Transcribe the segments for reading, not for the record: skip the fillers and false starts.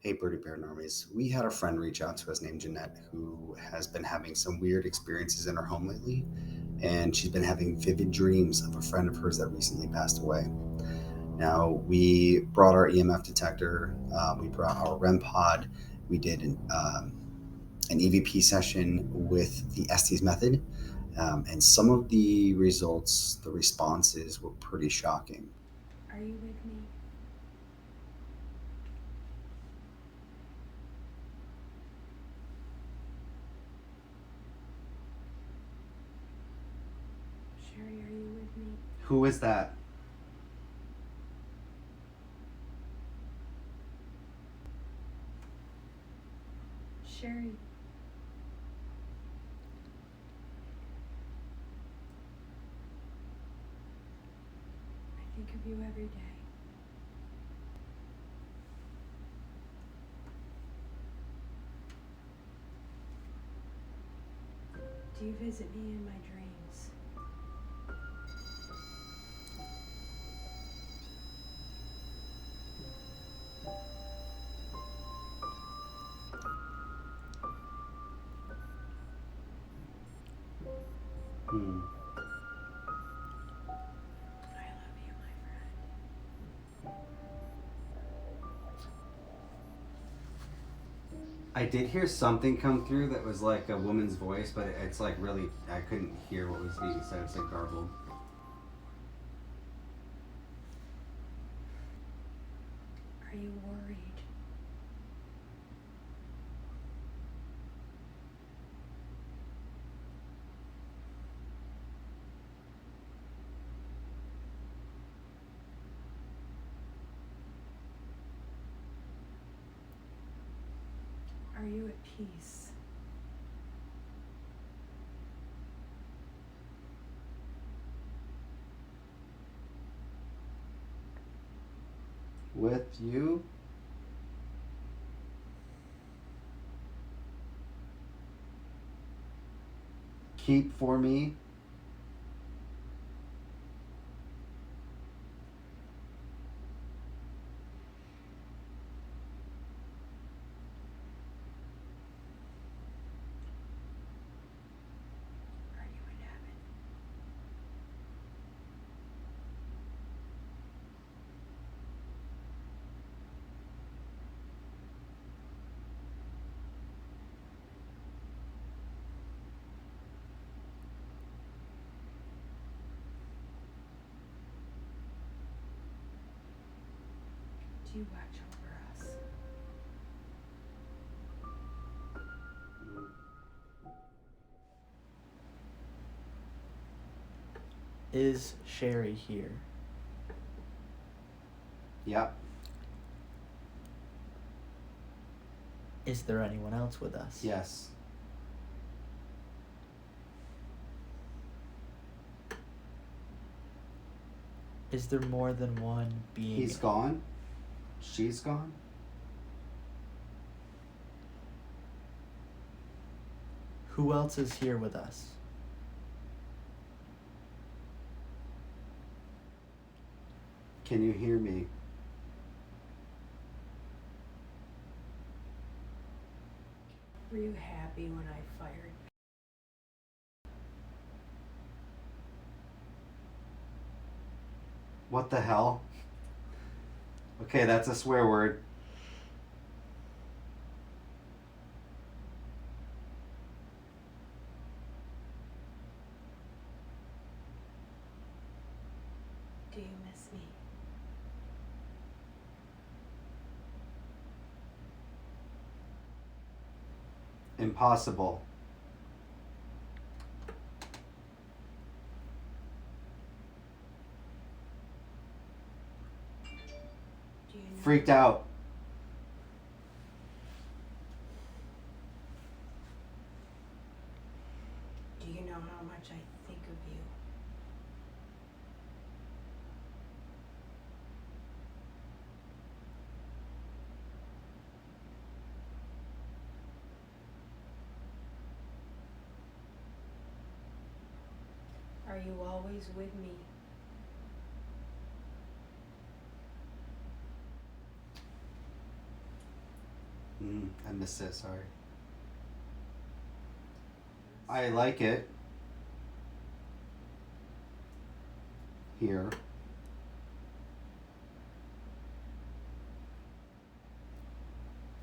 Hey, Birdie Paranormies. We had a friend reach out to us named Jeanette who has been having some weird experiences in her home lately, and she's been having vivid dreams of a friend of hers that recently passed away. Now, we brought our EMF detector, we brought our REM pod, we did an EVP session with the Estes method, and some of the results, the responses were pretty shocking. Are you with me? Sherry, are you with me? Who is that? Sherry. I think of you every day. Do you visit me in my dreams? Hmm. I love you, my friend. I did hear something come through that was like a woman's voice, but it's like really, I couldn't hear what was being said. It's like garbled. Are you worried? Are you at peace? With you? Keep for me? Are you in heaven? Do you watch over us? Is Sherry here? Yep. Is there anyone else with us? Yes. Is there more than one being? He's gone? She's gone? Who else is here with us? Can you hear me? Were you happy when I fired? What the hell? Okay, that's a swear word. Do you miss me? Impossible. Do you know? Freaked out. Do you know how much I think of you? Are you always with me? I missed it, sorry. I like it. Here.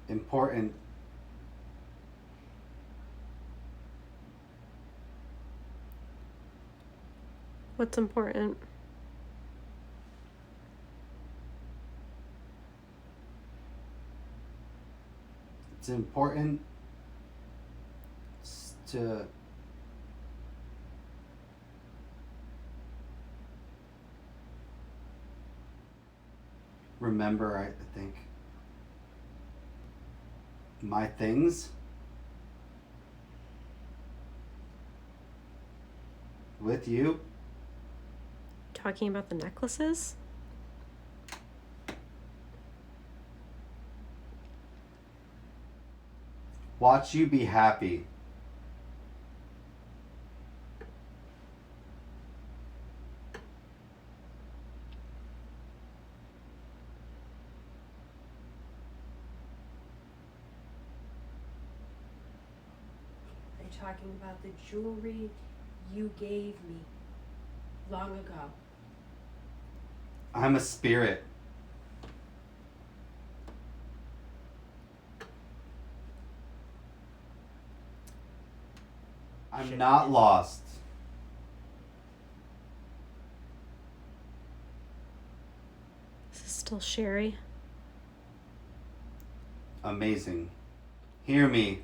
Important. What's important? It's important to remember, I think, my things with you. Talking about the necklaces? Watch you be happy. Are you talking about the jewelry you gave me long ago? I'm a spirit. I'm not lost. Is this still Sherry? Amazing. Hear me.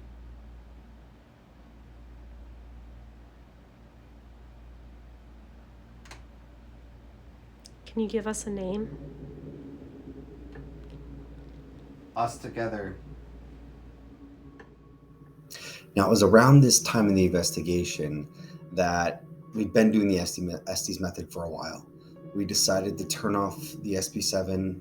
Can you give us a name? Us together. Now, it was around this time in the investigation that we'd been doing the Estes method for a while. We decided to turn off the SP7,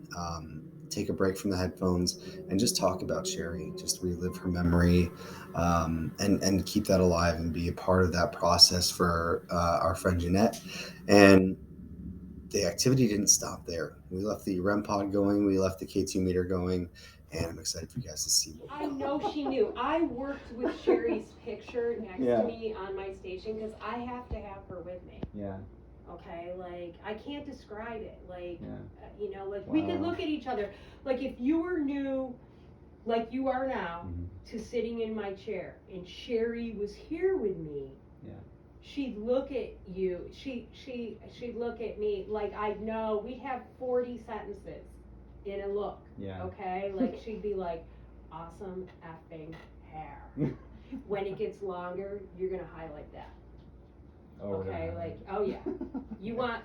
take a break from the headphones, and just talk about Sherry, just relive her memory, and keep that alive and be a part of that process for our friend Jeanette. And the activity didn't stop there. We left the REM pod going, we left the K2 meter going, and I'm excited for you guys to see what. I know she knew. I worked with Sherry's picture next to me on my station because I have to have her with me. Yeah. Okay, like I can't describe it. Like, Yeah. Like we could look at each other. Like if you were new, like you are now, to sitting in my chair, and Sherry was here with me. Yeah. She'd look at you. She'd look at me like I'd know. We'd have 40 sentences in a look. Yeah. Okay, like she'd be like, "Awesome effing hair." When it gets longer, you're gonna highlight that. Oh, okay, yeah. like oh yeah. You want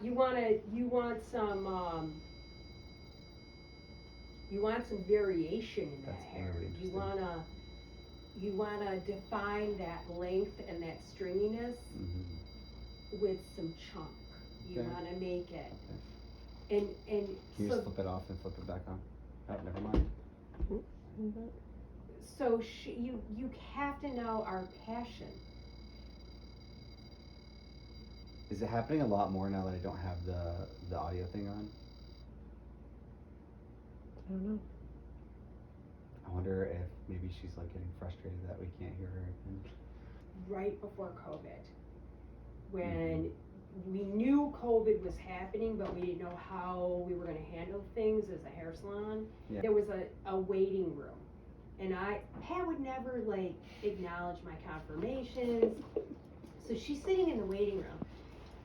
some variation in that That's hair. very You interesting. wanna define that length and that stringiness with some chunk. You Okay. wanna make it. Okay. And Can you so just flip it off and flip it back on? Oh, never mind. so you have to know our passion. Is it happening a lot more now that I don't have the audio thing on? I don't know. I wonder if maybe she's like getting frustrated that we can't hear her. Right before COVID, when we knew COVID was happening, but we didn't know how we were going to handle things as a hair salon. Yeah. There was a waiting room, and Pat would never like acknowledge my confirmations. So she's sitting in the waiting room,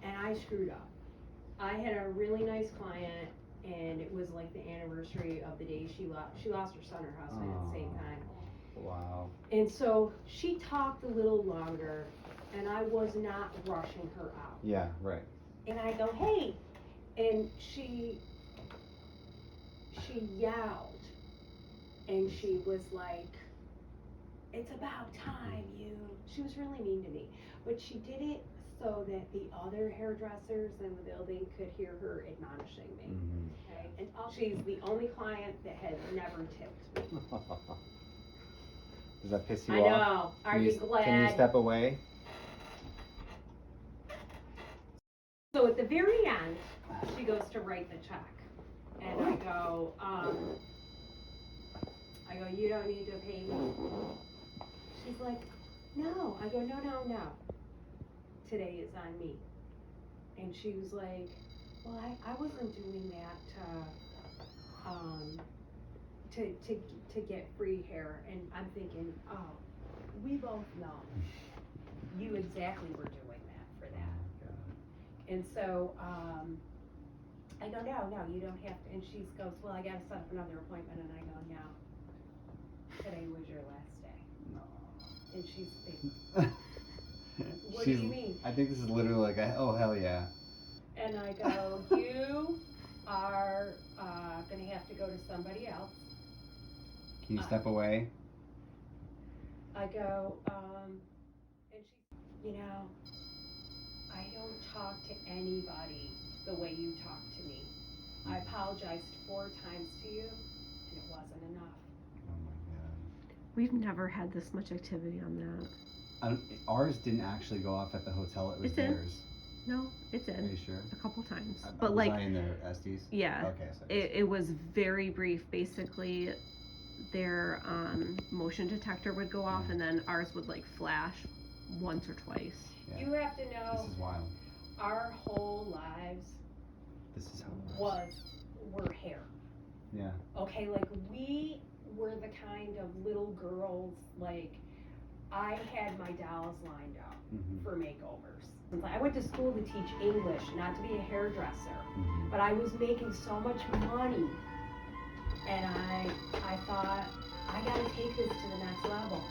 and I screwed up. I had a really nice client, and it was like the anniversary of the day she lost her son, her husband at the same time. Wow. And so she talked a little longer, and I was not rushing her out. Yeah, right. And I go, "Hey," and she yelled, and she was like, "It's about time you." She was really mean to me, but she did it so that the other hairdressers in the building could hear her admonishing me. Okay, and she's the only client that has never tipped me. Does that piss you I off? know. Are you glad? Can you step away? So at the very end, she goes to write the check, and I go, you don't need to pay me. She's like, no. I go, no. Today is on me. And she was like, well, I wasn't doing that to get free hair. And I'm thinking, oh, we both know you exactly were doing that for that. And so I go, no, you don't have to. And she goes, well, I got to set up another appointment. And I go, no, today was your last day. No. And she's like, what do you mean? I think this is literally like, oh, hell yeah. And I go, you are going to have to go to somebody else. Can you step away? I go, and she, I don't talk to anybody the way you talk to me. I apologized 4 times to you, and it wasn't enough. Oh my god. We've never had this much activity on that. Ours didn't actually go off at the hotel. It was It's in. theirs. No, it did. Are you sure? A couple times. Was But like, I in their SDs? yeah, Okay, so it was very brief. Basically, their motion detector would go off, and then ours would like flash once or twice. yeah. You have to know, This is wild. our whole lives This is how it works. were hair. Yeah. Okay, like we were the kind of little girls, like I had my dolls lined up for makeovers. I went to school to teach English, not to be a hairdresser, but I was making so much money, and I thought, I gotta take this to the next level.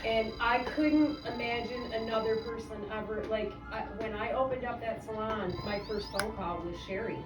And I couldn't imagine another person ever, like, when I opened up that salon, my first phone call was Sherry.